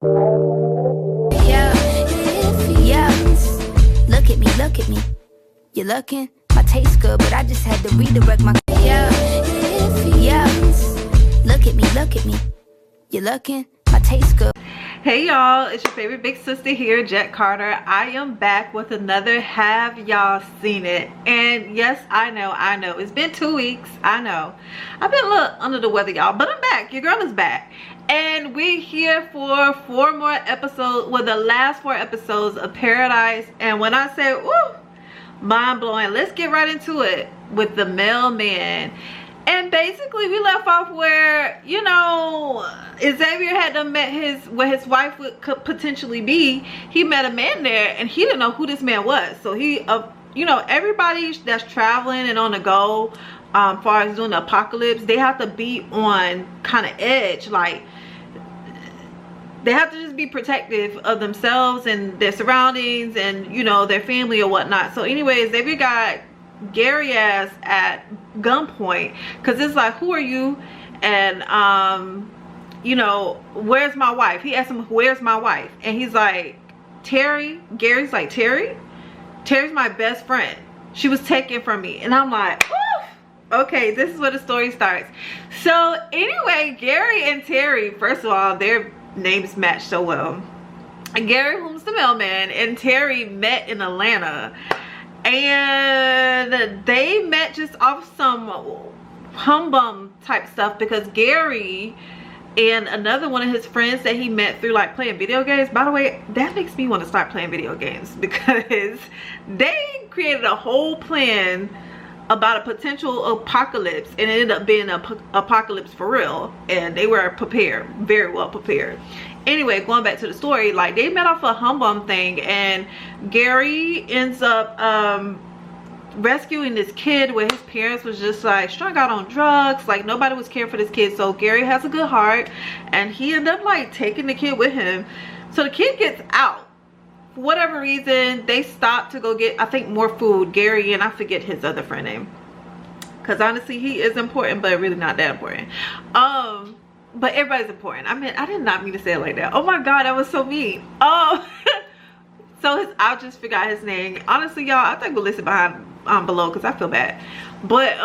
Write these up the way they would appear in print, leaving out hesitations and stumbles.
Yeah, yeah. Look at me. You're looking. My taste good, but I just had to redirect my. Yeah, yeah. Look at me. You're looking. My taste good. Hey y'all, it's your favorite big sister here, Jet Carter. I am back with another Have Y'all Seen It? And yes, I know, it's been 2 weeks. I know I've been a little under the weather, y'all, but I'm back. Your girl is back, and we're here for 4 more episodes, well, the last 4 episodes of Paradise. And when I say woo, mind blowing, let's get right into it with the mailman. And basically we left off where, you know, Xavier had to met where his wife could potentially be. He met a man there and he didn't know who this man was. So he, you know, everybody that's traveling and on the go, far as doing the apocalypse, they have to be on kind of edge. Like, they have to just be protective of themselves and their surroundings and, you know, their family or whatnot. So anyways, Xavier got Gary ass at gunpoint because it's like, who are you? And you know, where's my wife? He asked him, where's my wife? And he's like, Terry. Gary's like, Terry's my best friend. She was taken from me. And I'm like, oof. Okay, this is where the story starts. So anyway, Gary and Terry, first of all, their names match so well. And Gary, who's the mailman, and Terry met in Atlanta. And they met just off some humbum type stuff because Gary and another one of his friends that he met through like playing video games. By the way, that makes me want to start playing video games because they created a whole plan about a potential apocalypse and it ended up being an apocalypse for real, and they were prepared, very well prepared. Anyway, going back to the story, like they met off a humbum thing, and Gary ends up rescuing this kid where his parents was just like strung out on drugs. Like nobody was caring for this kid. So Gary has a good heart and he ended up like taking the kid with him. So the kid gets out. For whatever reason, they stopped to go get, I think, more food. Gary and I forget his other friend name, because honestly he is important but really not that important. But everybody's important. I mean, I did not mean to say it like that. Oh my god, that was so mean. So I'll just figure out his name. Honestly, y'all, I think we'll listen behind below because I feel bad. But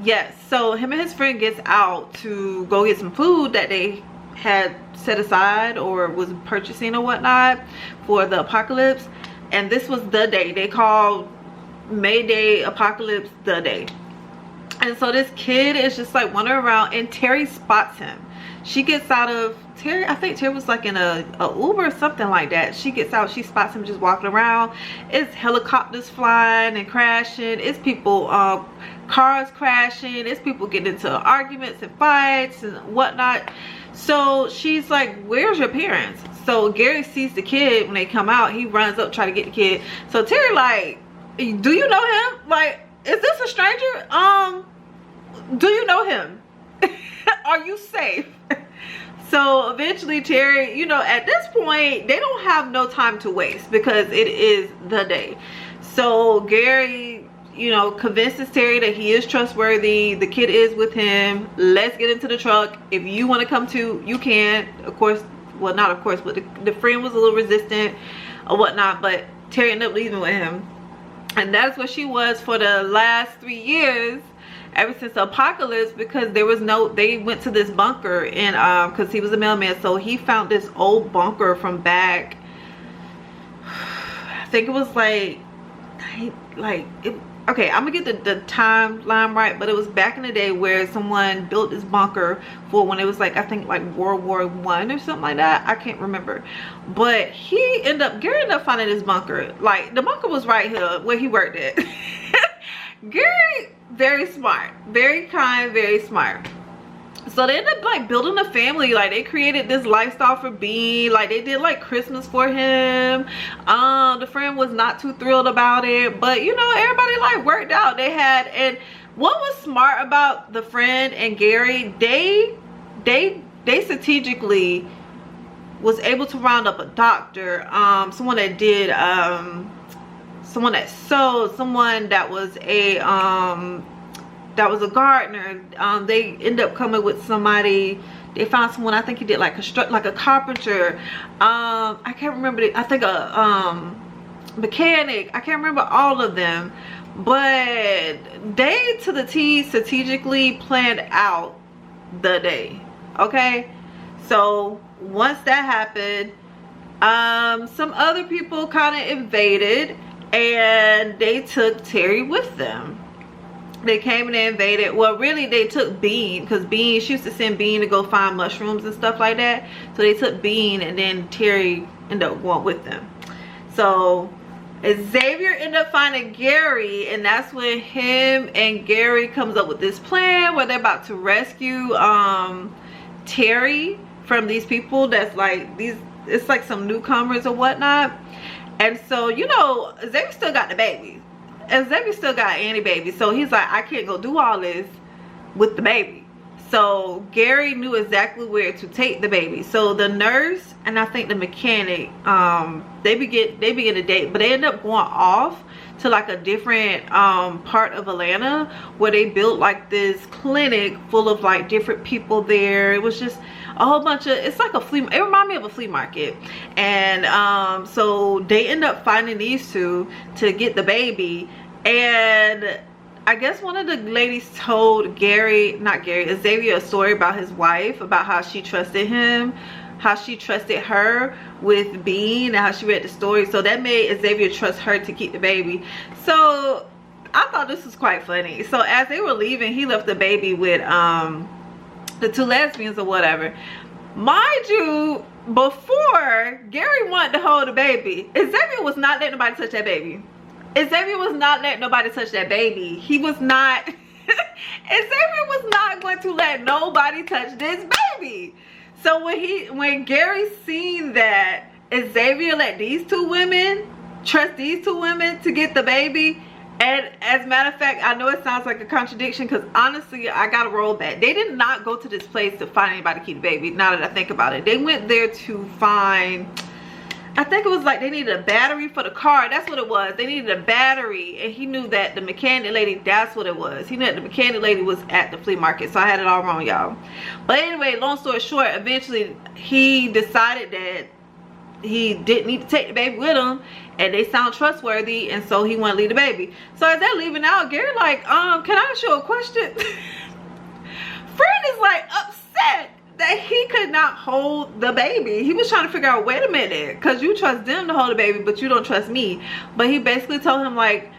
yes, so him and his friend gets out to go get some food that they had set aside or was purchasing or whatnot for the apocalypse. And this was the day they called Mayday Apocalypse the day. And so this kid is just like wandering around and Terry spots him. She gets out of Terry, I think Terry was like in a Uber or something like that. She gets out, she spots him just walking around. It's helicopters flying and crashing. It's people, cars crashing. It's people getting into arguments and fights and whatnot. So she's like, where's your parents? So Gary sees the kid when they come out. He runs up, try to get the kid. So Terry like, do you know him? Like, is this a stranger? Do you know him? Are you safe? So eventually Terry, you know, at this point they don't have no time to waste because it is the day. So Gary, you know, convinces Terry that he is trustworthy. The kid is with him. Let's get into the truck. If you want to come too, you can. Of course, well, not of course, but the friend was a little resistant or whatnot, but Terry ended up leaving with him. And that's what she was for the last 3 years, ever since the apocalypse, because there was no, they went to this bunker and because he was a mailman, so he found this old bunker from back, I think it was like okay, I'm gonna get the timeline right, but it was back in the day where someone built this bunker for when it was like, I think like World War I or something like that. I can't remember. But Gary ended up finding this bunker. Like the bunker was right here where he worked at. Gary, very smart, very kind, very smart. So they ended up like building a family. Like they created this lifestyle for Bean. Like they did like Christmas for him. The friend was not too thrilled about it, but you know, everybody like worked out. They had, and what was smart about the friend and Gary, they strategically was able to round up a doctor, someone that did someone that sewed, someone that was a gardener. They end up coming with somebody They found someone, I think he did like a carpenter. I can't remember I think a mechanic. I can't remember all of them, but they to the T strategically planned out the day. Okay, so once that happened, some other people kind of invaded, and they took Terry with them. They came and they invaded. Well, really they took Bean, because Bean, she used to send Bean to go find mushrooms and stuff like that. So they took Bean, and then Terry ended up going with them. So Xavier ended up finding Gary, and that's when him and Gary comes up with this plan where they're about to rescue Terry from these people that's like these, it's like some newcomers or whatnot. And so, you know, Xavier still got the baby. Xavier still got Annie baby, so he's like, I can't go do all this with the baby. So Gary knew exactly where to take the baby. So the nurse and I think the mechanic, they begin to date, but they end up going off to like a different part of Atlanta where they built like this clinic full of like different people there. It was just a whole bunch of, it's like a flea, it reminded me of a flea market. And so they end up finding these two to get the baby. And I guess one of the ladies told Xavier a story about his wife, about how she trusted him, how she trusted her with Bean, and how she read the story. So that made Xavier trust her to keep the baby. So I thought this was quite funny. So as they were leaving, he left the baby with the two lesbians or whatever. Mind you, before Gary wanted to hold the baby, Xavier was not letting nobody touch that baby. Xavier was not letting nobody touch that baby. He was not Xavier was not going to let nobody touch this baby. So when Gary seen that Xavier let these two women trust these two women to get the baby, and as a matter of fact, I know it sounds like a contradiction, because honestly I gotta roll back. They did not go to this place to find anybody to keep the baby. Now that I think about it, they went there to find, I think it was like they needed a battery for the car. That's what it was. They needed a battery, and he knew that the mechanic lady, that's what it was. He knew that the mechanic lady was at the flea market. So I had it all wrong, y'all. But anyway, long story short, eventually he decided that he didn't need to take the baby with him, and they sound trustworthy, and so he wanted to leave the baby. So as they're leaving out, Gary like, can I ask you a question? Fred is like upset that he could not hold the baby. He was trying to figure out, wait a minute, because you trust them to hold the baby, but you don't trust me. But he basically told him like,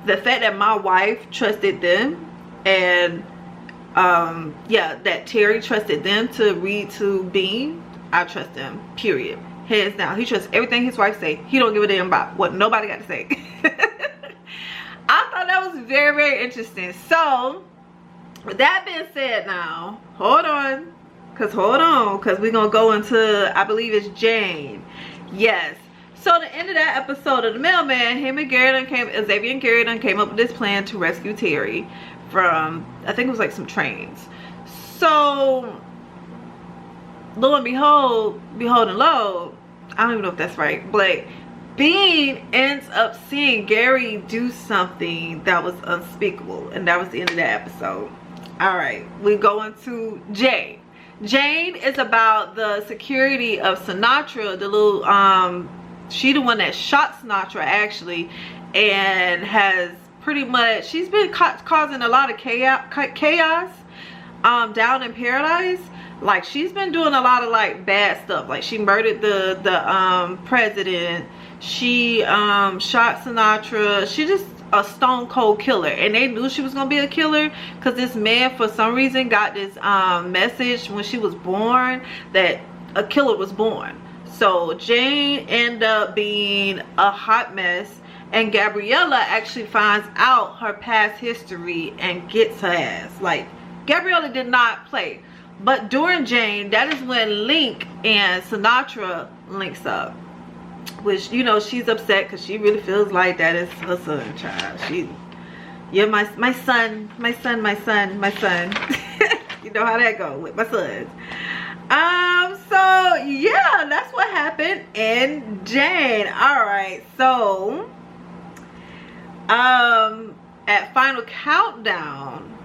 the fact that my wife trusted them, and yeah, that Terry trusted them to read to Bean, I trust them, period. Hands down. He trusts everything his wife say. He don't give a damn about what nobody got to say. I thought that was very, very interesting. So with that being said, now hold on, because we're gonna go into, I believe it's Jane. Yes. So the end of that episode of The Mailman, him and Gary Xavier and Gary done came up with this plan to rescue Terry from, I think it was like some trains. So lo and behold and lo, I don't even know if that's right, but Bean ends up seeing Gary do something that was unspeakable, and that was the end of that episode. All right, we go into Jane. Jane is about the security of Sinatra, the little she the one that shot Sinatra actually, and has pretty much, she's been causing a lot of chaos down in Paradise. Like, she's been doing a lot of like bad stuff. Like, she murdered the president. She shot Sinatra. She just a stone cold killer, and they knew she was gonna be a killer because this man for some reason got this message when she was born that a killer was born. So Jane ended up being a hot mess, and Gabriella actually finds out her past history and gets her ass. Like, Gabriella did not play. But during Jane, that is when Link and Sinatra links up. Which, you know, she's upset because she really feels like that is her son, child. You're my son. You know how that go with my sons. So yeah, that's what happened in Jane. Alright, so at Final Countdown.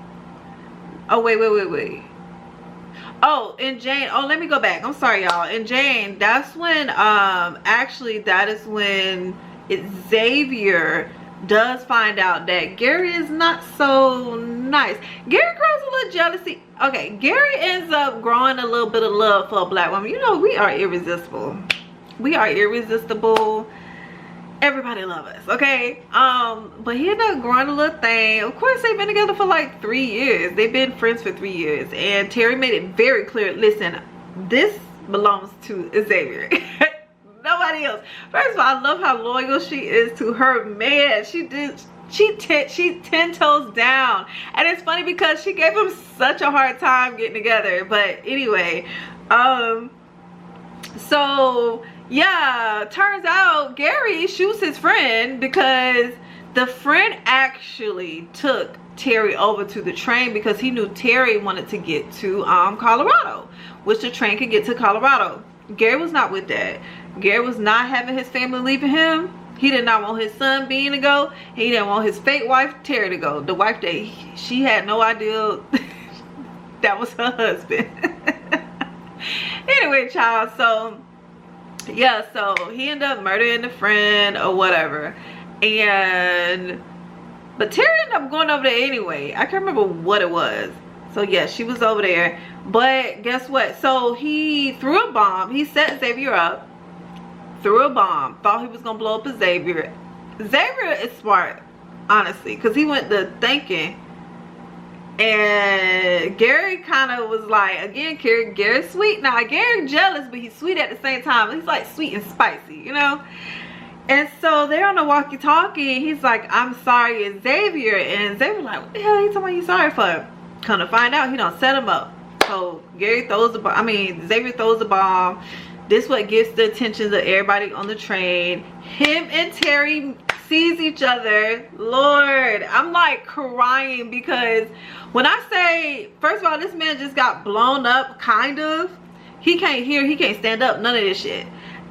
Oh, wait. Oh, in Jane, oh, let me go back. I'm sorry, y'all. In Jane, that's when, actually, that is when Xavier does find out that Gary is not so nice. Gary grows a little jealousy. Okay, Gary ends up growing a little bit of love for a black woman. You know, we are irresistible. We are irresistible. Everybody love us, okay? But he ended up growing a little thing. Of course, they've been together for like 3 years. They've been friends for 3 years, and Terry made it very clear, listen, this belongs to Xavier. Nobody else. First of all, I love how loyal she is to her man. She 10 toes down. And it's funny because she gave him such a hard time getting together. But anyway, so yeah, turns out Gary shoots his friend because the friend actually took Terry over to the train because he knew Terry wanted to get to Colorado, which the train could get to Colorado. Gary was not with that. Gary was not having his family leaving him. He did not want his son Bean to go. He didn't want his fake wife Terry to go. The wife that she had no idea that was her husband. Anyway, child, so yeah, so he ended up murdering the friend or whatever, but Terry ended up going over there anyway. I can't remember what it was. So yeah, she was over there, but guess what? So he threw a bomb. He set Xavier up, threw a bomb, thought he was gonna blow up Xavier. Xavier is smart, honestly, because he went to thinking. And Gary kind of was like, again, Gary's sweet. Now, Gary's jealous, but he's sweet at the same time. He's like sweet and spicy, you know? And so they're on the walkie-talkie. He's like, I'm sorry, it's Xavier. And Xavier's like, what the hell are you talking about you sorry for? Come to find out, he done set him up. So Gary throws the bomb. I mean, Xavier throws the bomb. This what gets the attention of everybody on the train. Him and Terry sees each other. Lord, I'm like crying because when I say, first of all, this man just got blown up, kind of. He can't hear, he can't stand up, none of this shit.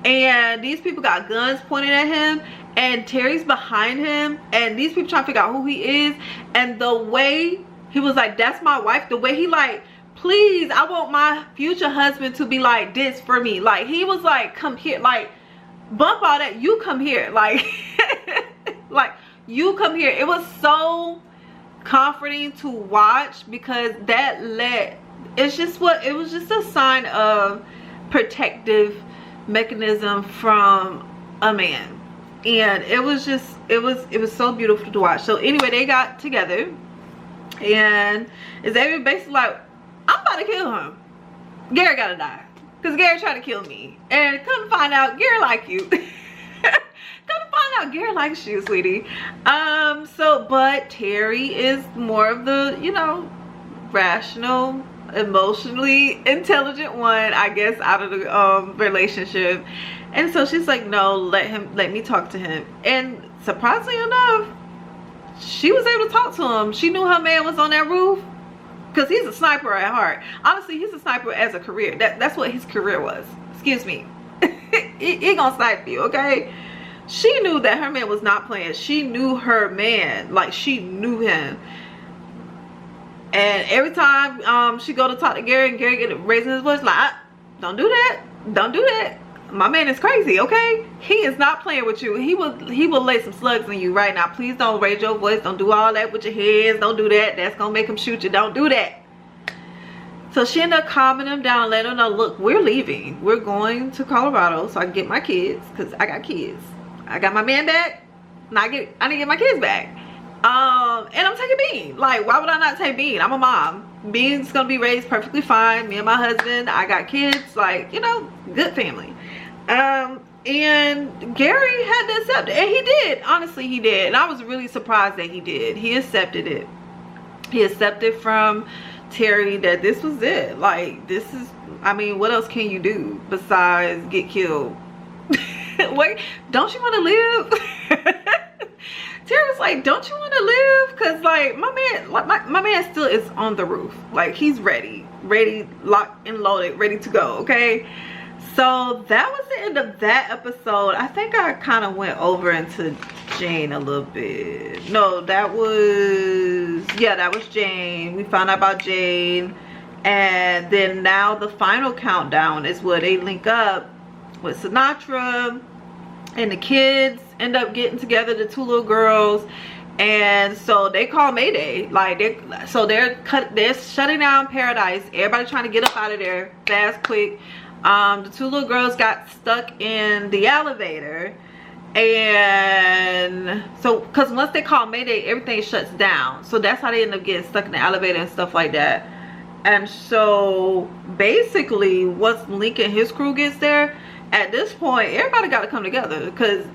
And these people got guns pointed at him, and Terry's behind him, and these people trying to figure out who he is. And the way he was like, that's my wife, the way he like, please, I want my future husband to be like this for me. Like, he was like, come here, like, bump all that, you come here, like, like, you come here. It was so comforting to watch because that it's just what, it was just a sign of protective mechanism from a man. And it was just, it was so beautiful to watch. So anyway, they got together, and Xavier basically like, I'm about to kill him. Gary gotta die. Because Gary tried to kill me. And come to find out, Gary like you. Come to find out, Gary likes you, sweetie. But Terry is more of the, you know, rational, emotionally intelligent one, I guess, out of the relationship. And so she's like, no, let me talk to him. And surprisingly enough, she was able to talk to him. She knew her man was on that roof. Because he's a sniper at heart. Honestly, he's a sniper as a career. That's what his career was. Excuse me. he gonna snipe you, okay? She knew that her man was not playing. She knew her man. Like, she knew him. And every time she go to talk to Gary, and Gary get raising his voice like, don't do that. Don't do that. My man is crazy, okay? He is not playing with you. He will lay some slugs on you right now. Please don't raise your voice. Don't do all that with your hands. Don't do that. That's gonna make him shoot you. Don't do that. So she ended up calming him down and letting him know, look, we're leaving. We're going to Colorado so I can get my kids, because I got kids. I got my man back, and I need to get my kids back. And I'm taking Bean. Like, why would I not take Bean? I'm a mom. Bean's gonna be raised perfectly fine. Me and my husband, I got kids. Like, you know, good family. And Gary had to accept it, and he did. Honestly, he did. And I was really surprised that he did. He accepted it. He accepted from Terry that this was it. Like, this is, I mean, what else can you do besides get killed? Wait, don't you want to live? Terry was like, don't you want to live? Because, like, my man still is on the roof. Like, he's ready, locked and loaded, ready to go, okay? So that was the end of that episode. I think I kind of went over into Jane a little bit. No, that was, yeah, that was Jane. We found out about Jane. And then now the final countdown is where they link up with Sinatra, and the kids end up getting together, the two little girls, and so they call Mayday. Like they're shutting down Paradise. Everybody trying to get up out of there fast, quick. The two little girls got stuck in the elevator, and so because once they call Mayday, everything shuts down. So that's how they end up getting stuck in the elevator and stuff like that. And so basically once Link and his crew gets there, at this point everybody got to come together, because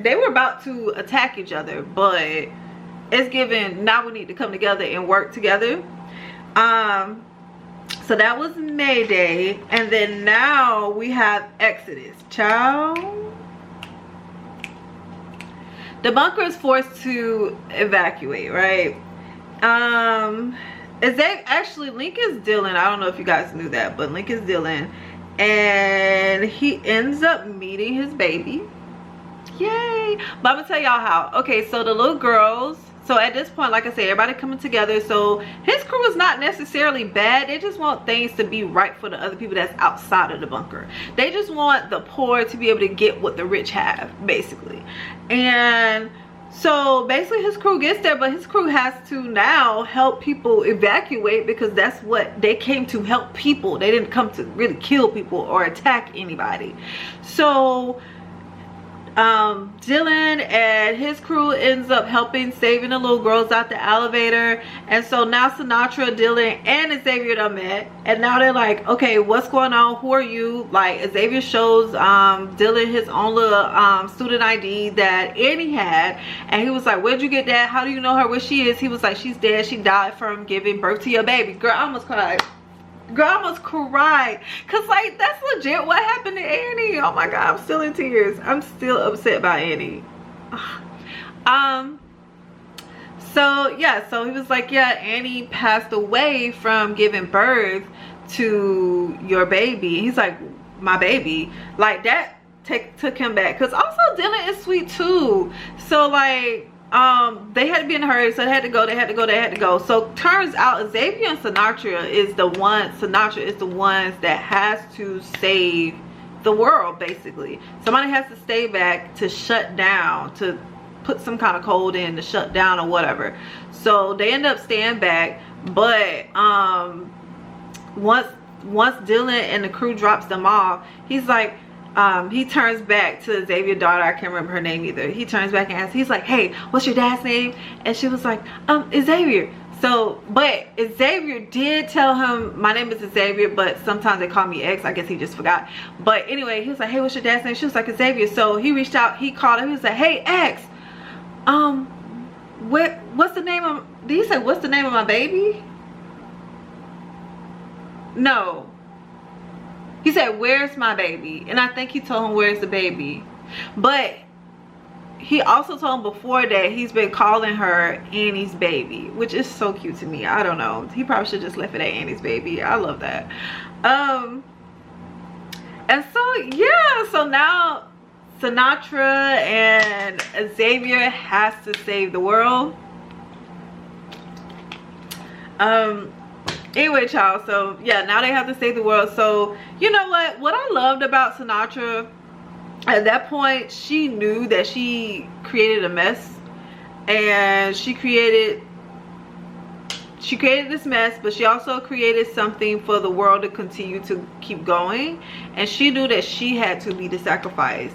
they were about to attack each other, but it's given now we need to come together and work together. So that was Mayday, and then now we have Exodus. Child, the bunker is forced to evacuate, right? Is that actually Link is Dylan? I don't know if you guys knew that, but Link is Dylan, and he ends up meeting his baby. Yay! But I'm gonna tell y'all how. Okay, so the little girls, so at this point, like I said, everybody coming together. So his crew is not necessarily bad. They just want things to be right for the other people that's outside of the bunker. They just want the poor to be able to get what the rich have, basically. And so basically his crew gets there, but his crew has to now help people evacuate, because that's what they came to, help people. They didn't come to really kill people or attack anybody. So Dylan and his crew ends up helping, saving the little girls out the elevator. And so now Sinatra, Dylan, and Xavier done met, and now they're like, okay, what's going on? Who are you? Like, Xavier shows Dylan his own little student ID that Annie had, and he was like, where'd you get that? How do you know her? Where she is? He was like, she's dead. She died from giving birth to your baby. Girl, I almost cried. Girl, I almost cried, because like that's legit what happened to Annie. Oh my god, I'm still in tears. I'm still upset by Annie. So yeah, so he was like, yeah, Annie passed away from giving birth to your baby. He's like, my baby? Like that took him back, because also Dylan is sweet too. So like they had to be in a hurry, so they had to go. So turns out Xavier and Sinatra is the ones that has to save the world, basically. Somebody has to stay back to shut down, to put some kind of code in to shut down or whatever. So they end up staying back, but once Dylan and the crew drops them off, he's like, he turns back to Xavier's daughter. I can't remember her name either. He turns back and asks, he's like, hey, what's your dad's name? And she was like, Xavier. So, but Xavier did tell him, my name is Xavier, but sometimes they call me X. I guess he just forgot. But anyway, he was like, hey, what's your dad's name? She was like, Xavier. So he reached out, he called him, he was like, hey, X, what's the name of, did he say, what's the name of my baby? No. He said, where's my baby? And I think he told him, where's the baby? But he also told him before that he's been calling her Annie's baby, which is so cute to me. I don't know. He probably should just left it at Annie's baby. I love that. And so, yeah. So now Sinatra and Xavier has to save the world. Anyway, child, so yeah, now they have to save the world. So you know what I loved about Sinatra, at that point she knew that she created a mess, and she created this mess, but she also created something for the world to continue to keep going. And she knew that she had to be the sacrifice,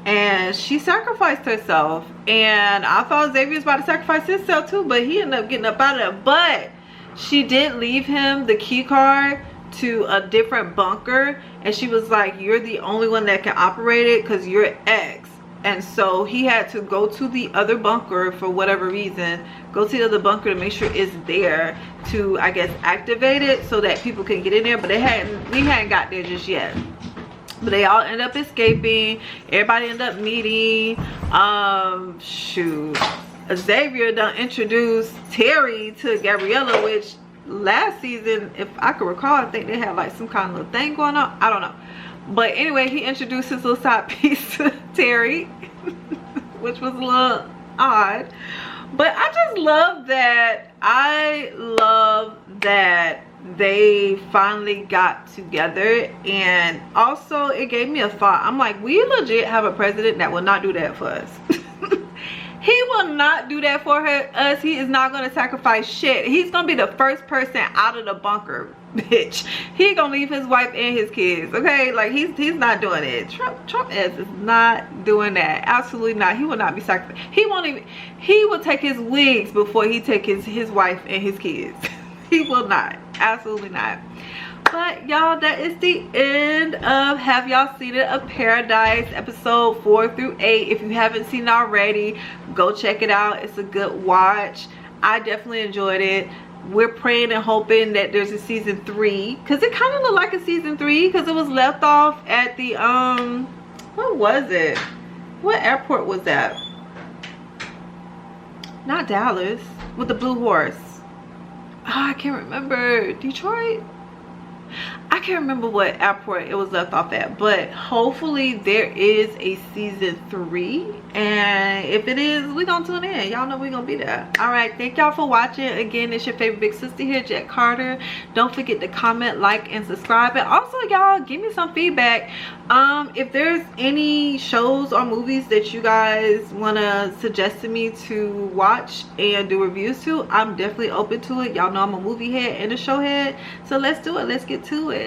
and she sacrificed herself. And I thought Xavier was about to sacrifice himself too, but he ended up getting up out of there. But she did leave him the key card to a different bunker, and she was like, you're the only one that can operate it because you're X. And so he had to go to the other bunker for whatever reason, go to the other bunker to make sure it's there to, I guess, activate it so that people can get in there. But we hadn't got there just yet. But they all end up escaping. Everybody end up meeting. Shoot, Xavier done introduced Terry to Gabriella, which last season, if I could recall, I think they had like some kind of little thing going on. I don't know. But anyway, he introduced his little side piece to Terry, which was a little odd. But I just love that. I love that they finally got together. And also it gave me a thought. I'm like, we legit have a president that will not do that for us. He will not do that for us. He is not going to sacrifice shit. He's going to be the first person out of the bunker, bitch. He gonna leave his wife and his kids, okay? Like, he's not doing it. Trump is not doing that. Absolutely not. He will not be sacrificed. He won't even, he will take his wigs before he take his wife and his kids. He will not. Absolutely not. But y'all, that is the end of Have Y'all Seen It? A Paradise, episode 4 through 8. If you haven't seen it already, go check it out. It's a good watch. I definitely enjoyed it. We're praying and hoping that there's a season 3, because it kind of looked like a season 3, because it was left off at the what was it? What airport was that? Not Dallas, with the blue horse. Oh, I can't remember. Detroit? I can't remember what airport it was left off at, but hopefully there is a season 3, and if it is, we're gonna tune in. Y'all know we're gonna be there. All right, thank y'all for watching. Again, it's your favorite big sister here, Jet Carter. Don't forget to comment, like, and subscribe. And also, y'all, give me some feedback. If there's any shows or movies that you guys want to suggest to me to watch and do reviews to, I'm definitely open to it. Y'all know I'm a movie head and a show head, so let's do it. Let's get to it.